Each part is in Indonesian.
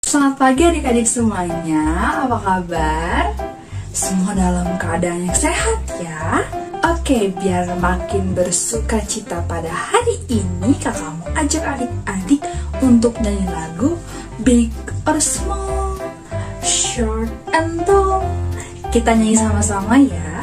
Selamat pagi adik-adik semuanya, apa kabar? Semua dalam keadaan yang sehat ya? Oke, biar makin bersuka cita pada hari ini, kakak mau ajak adik-adik untuk nyanyi lagu Big or Small, Short and Tall. Kita nyanyi sama-sama ya.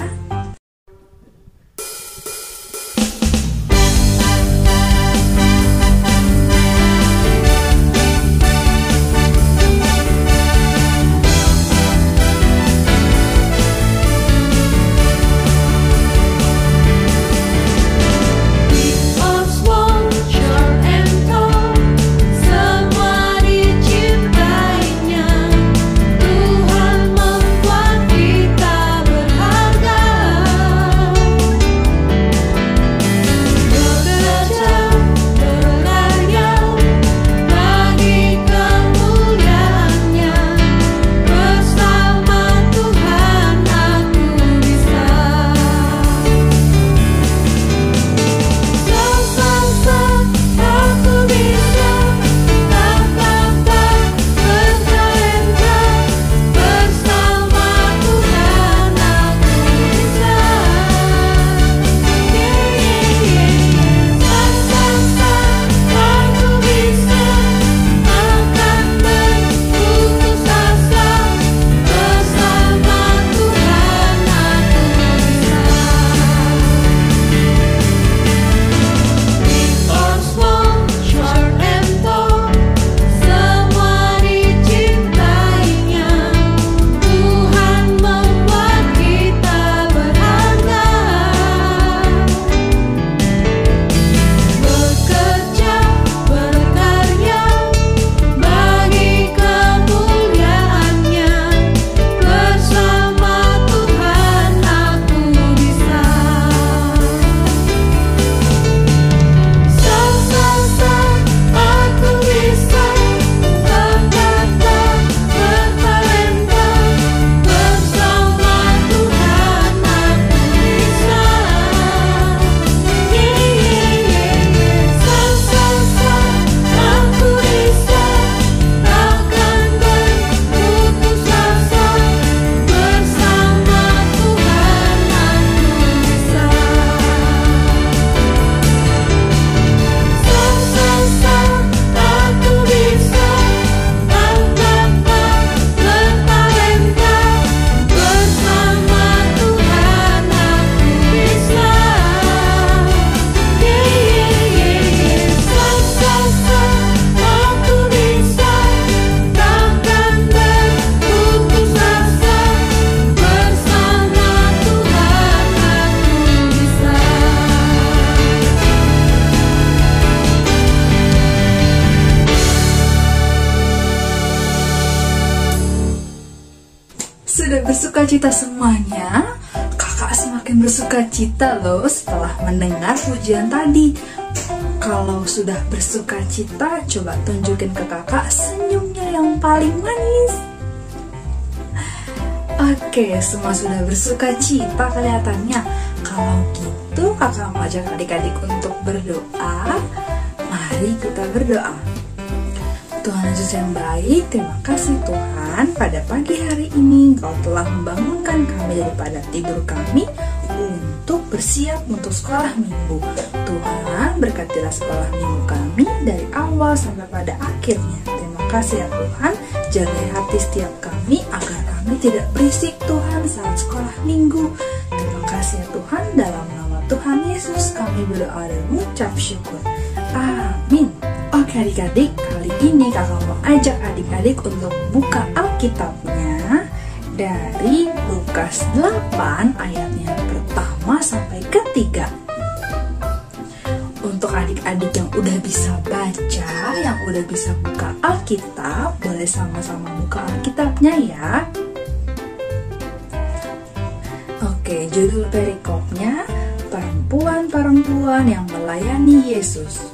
Sudah bersuka cita semuanya? Kakak semakin bersuka cita loh setelah mendengar pujian tadi. Kalau sudah bersuka cita, coba tunjukin ke kakak senyumnya yang paling manis. Oke, semua sudah bersuka cita kelihatannya. Kalau gitu kakak mau ajak adik-adik untuk berdoa. Mari kita berdoa. Tuhan Yesus yang baik, terima kasih Tuhan, pada pagi hari ini Engkau telah membangunkan kami daripada tidur kami untuk bersiap untuk sekolah minggu. Tuhan, berkatilah sekolah minggu kami dari awal sampai pada akhirnya. Terima kasih ya Tuhan, jagai hati setiap kami agar kami tidak berisik Tuhan saat sekolah minggu. Terima kasih ya Tuhan, dalam nama Tuhan Yesus kami berdoa dan mengucap syukur. Amin. Oke adik-adik, kali ini kakak mau ajak adik-adik untuk buka Alkitabnya dari Lukas 8 ayatnya pertama sampai ketiga. Untuk adik-adik yang udah bisa baca, yang udah bisa buka Alkitab, boleh sama-sama buka Alkitabnya ya. Oke, judul perikopnya Perempuan-perempuan yang melayani Yesus.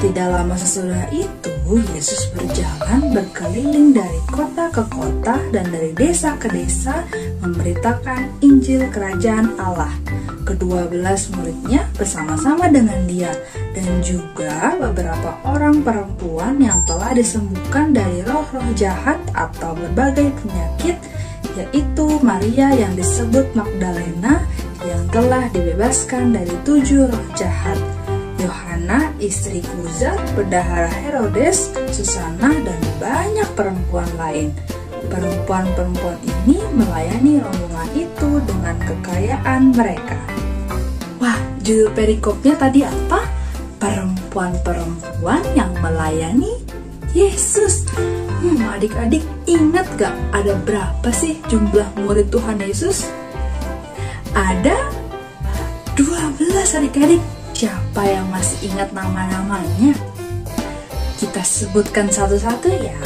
Tidak lama sesudah itu, Yesus berjalan berkeliling dari kota ke kota dan dari desa ke desa memberitakan Injil Kerajaan Allah. ke-12 muridnya bersama-sama dengan dia, dan juga beberapa orang perempuan yang telah disembuhkan dari roh-roh jahat atau berbagai penyakit, yaitu Maria yang disebut Magdalena yang telah dibebaskan dari 7 roh jahat, Yohana istri Kuza, bendahara Herodes, Susana, dan banyak perempuan lain. Perempuan-perempuan ini melayani rombongan itu dengan kekayaan mereka. Wah, judul perikopnya tadi apa? Perempuan-perempuan yang melayani Yesus. Adik-adik ingat gak ada berapa sih jumlah murid Tuhan Yesus? Ada 12 adik-adik. Siapa yang masih ingat nama-namanya? Kita sebutkan satu-satu ya.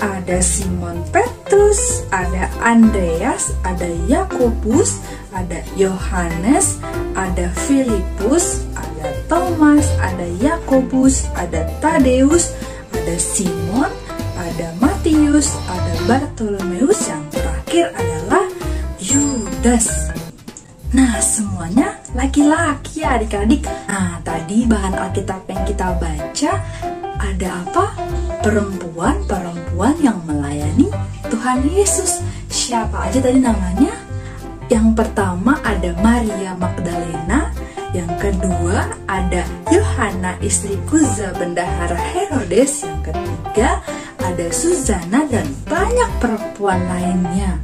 Ada Simon Petrus, ada Andreas, ada Yakobus, ada Yohanes, ada Filipus, ada Thomas, ada Yakobus, ada Tadeus, ada Simon, ada Matius, ada Bartolomeus, yang terakhir adalah Yudas. Nah, semuanya laki-laki ya adik-adik. Nah, tadi bahan Alkitab yang kita baca ada apa? Perempuan-perempuan yang melayani Tuhan Yesus. Siapa aja tadi namanya? Yang pertama ada Maria Magdalena, yang kedua ada Yohana istri Kuza, bendahara Herodes, yang ketiga ada Susana, dan banyak perempuan lainnya.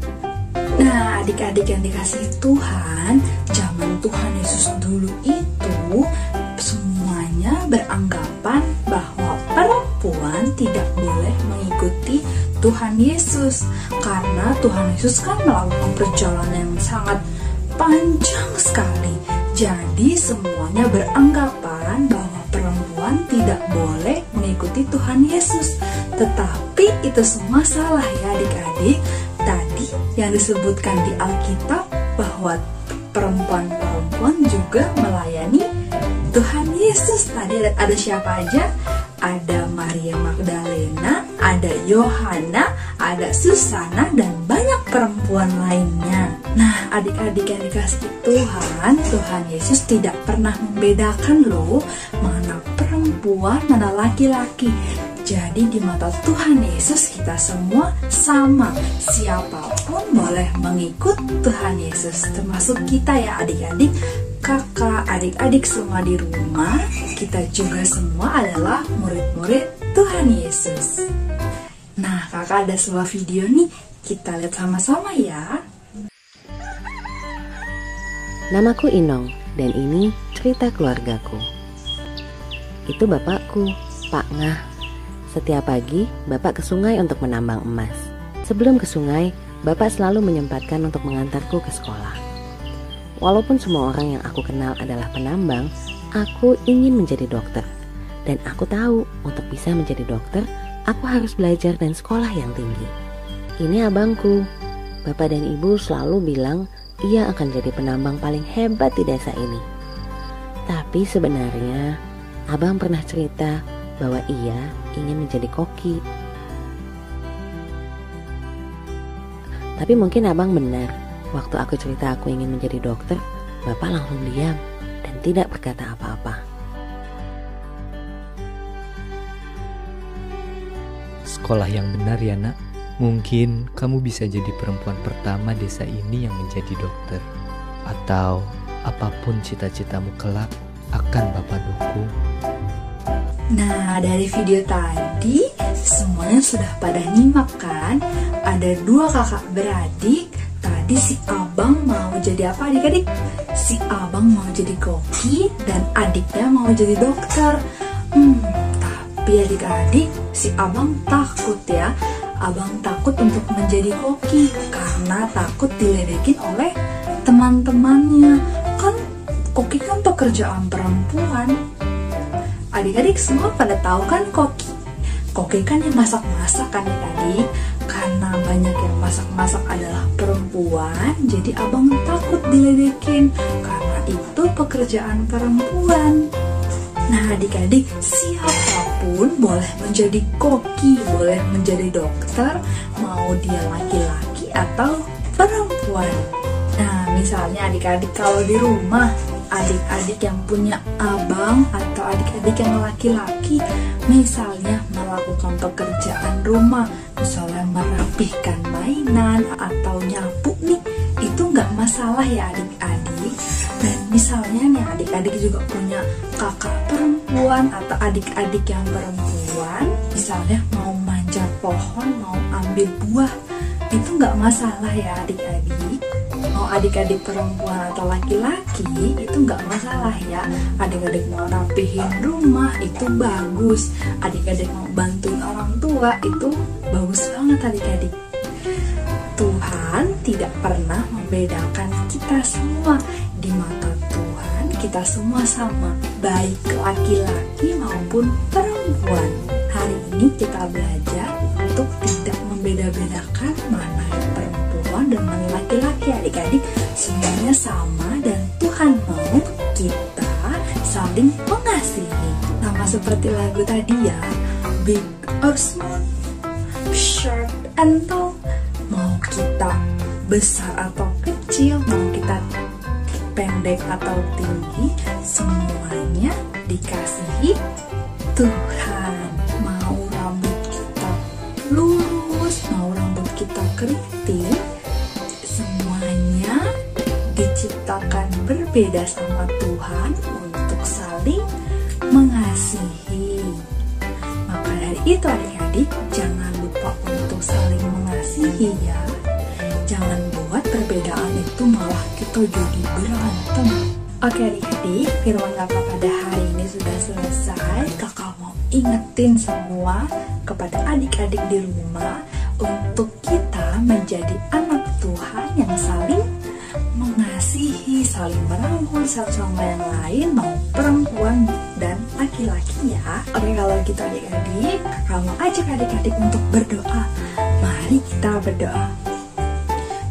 Nah, adik-adik yang dikasihi Tuhan, zaman Tuhan Yesus dulu itu semuanya beranggapan bahwa perempuan tidak boleh mengikuti Tuhan Yesus, karena Tuhan Yesus kan melakukan perjalanan yang sangat panjang sekali. Jadi semuanya beranggapan bahwa perempuan tidak boleh mengikuti Tuhan Yesus. Tetapi itu semua salah ya adik-adik. Tadi yang disebutkan di Alkitab bahwa perempuan-perempuan juga melayani Tuhan Yesus. Tadi ada siapa aja? Ada Maria Magdalena, ada Yohana, ada Susana, dan banyak perempuan lainnya. Nah, adik-adik yang dikasihi Tuhan, Tuhan Yesus tidak pernah membedakan loh mana perempuan, mana laki-laki. Jadi di mata Tuhan Yesus kita semua sama. Siapapun boleh mengikut Tuhan Yesus, termasuk kita ya adik-adik, kakak, adik-adik semua di rumah. Kita juga semua adalah murid-murid Tuhan Yesus. Nah, kakak ada sebuah video nih, kita lihat sama-sama ya. Namaku Inong, dan ini cerita keluargaku. Itu bapakku, Pak Ngah. Setiap pagi, Bapak ke sungai untuk menambang emas. Sebelum ke sungai, Bapak selalu menyempatkan untuk mengantarku ke sekolah. Walaupun semua orang yang aku kenal adalah penambang, aku ingin menjadi dokter. Dan aku tahu, untuk bisa menjadi dokter, aku harus belajar dan sekolah yang tinggi. Ini abangku. Bapak dan Ibu selalu bilang ia akan jadi penambang paling hebat di desa ini. Tapi sebenarnya, abang pernah cerita bahwa ia ingin menjadi koki. Tapi mungkin abang benar. Waktu aku cerita aku ingin menjadi dokter, Bapak langsung diam dan tidak berkata apa-apa. Sekolah yang benar ya nak. Mungkin kamu bisa jadi perempuan pertama desa ini yang menjadi dokter. Atau apapun cita-citamu kelak akan Bapak dukung. Nah, dari video tadi semuanya sudah pada nyimak kan? Ada 2 kakak beradik. Tadi si abang mau jadi apa adik-adik? Si abang mau jadi koki dan adiknya mau jadi dokter. Tapi adik-adik, si abang takut ya. Abang takut untuk menjadi koki karena takut diledekin oleh teman-temannya. Kan koki kan pekerjaan perempuan. Adik-adik semua pada tahu kan koki? Koki kan yang masak-masak kan adik-adik. Karena banyak yang masak-masak adalah perempuan, jadi abang takut diledekin karena itu pekerjaan perempuan. Nah adik-adik, siapapun boleh menjadi koki, boleh menjadi dokter, mau dia laki-laki atau perempuan. Nah, misalnya adik-adik kalau di rumah, adik-adik yang punya abang atau adik-adik yang laki-laki misalnya melakukan pekerjaan rumah, misalnya merapihkan mainan atau nyapu nih, itu nggak masalah ya adik-adik. Dan misalnya nih adik-adik juga punya kakak perempuan atau adik-adik yang perempuan, misalnya mau manjat pohon, mau ambil buah, itu nggak masalah ya adik-adik. Mau adik-adik perempuan atau laki-laki itu nggak masalah ya. Adik-adik mau rapihin rumah itu bagus, adik-adik mau bantuin orang tua itu bagus banget adik-adik. Tuhan tidak pernah membedakan kita semua. Di mata Tuhan kita semua sama, baik laki-laki maupun perempuan. Hari ini kita belajar untuk tidak membeda-bedakan mana yang perempuan dan mana laki-laki. Adik-adik semuanya sama dan Tuhan mau kita saling mengasihi. Sama seperti lagu tadi ya, big or small, short and tall, mau kita besar atau kecil, mau kita pendek atau tinggi, semuanya dikasihi Tuhan. Mau rambut kita lurus, mau rambut kita keriting, semuanya diciptakan berbeda sama Tuhan untuk saling mengasihi. Maka dari itu adik-adik, jangan lupa untuk saling mengasihi ya. Jangan buat perbedaan itu malah kita jadi berantem. Oke adik-adik, firman kakak pada hari ini sudah selesai. Kakak mau ingetin semua kepada adik-adik di rumah untuk kita menjadi anak Tuhan yang saling mengasihi, saling merangkul satu sama yang lain, mau perempuan dan laki-laki ya. Oke, kalau gitu adik-adik, kakak mau ajak adik-adik untuk berdoa. Mari kita berdoa.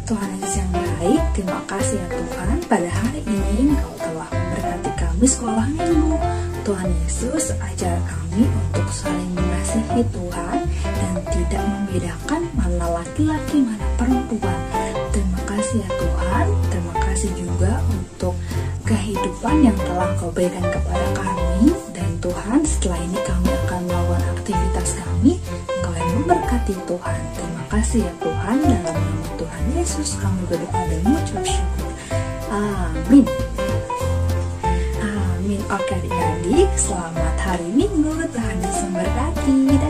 Tuhan Yesus yang baik, terima kasih ya Tuhan, pada hari ini Engkau telah memberkati kami sekolah minggu. Tuhan Yesus, ajar kami untuk saling mengasihi Tuhan dan tidak membedakan mana laki-laki mana perempuan. Terima kasih ya Tuhan, terima kasih juga untuk kehidupan yang telah Kau berikan kepada kami. Dan Tuhan, setelah ini kami akan melakukan aktivitas kami, Engkau yang memberkati Tuhan. Terima kasih ya Tuhan, dalam nama Tuhan Yesus kami berdoa dan mengucap syukur. Amin. Amin. Oke adik-adik, selamat hari Minggu. Tuhan Yesus memberkati.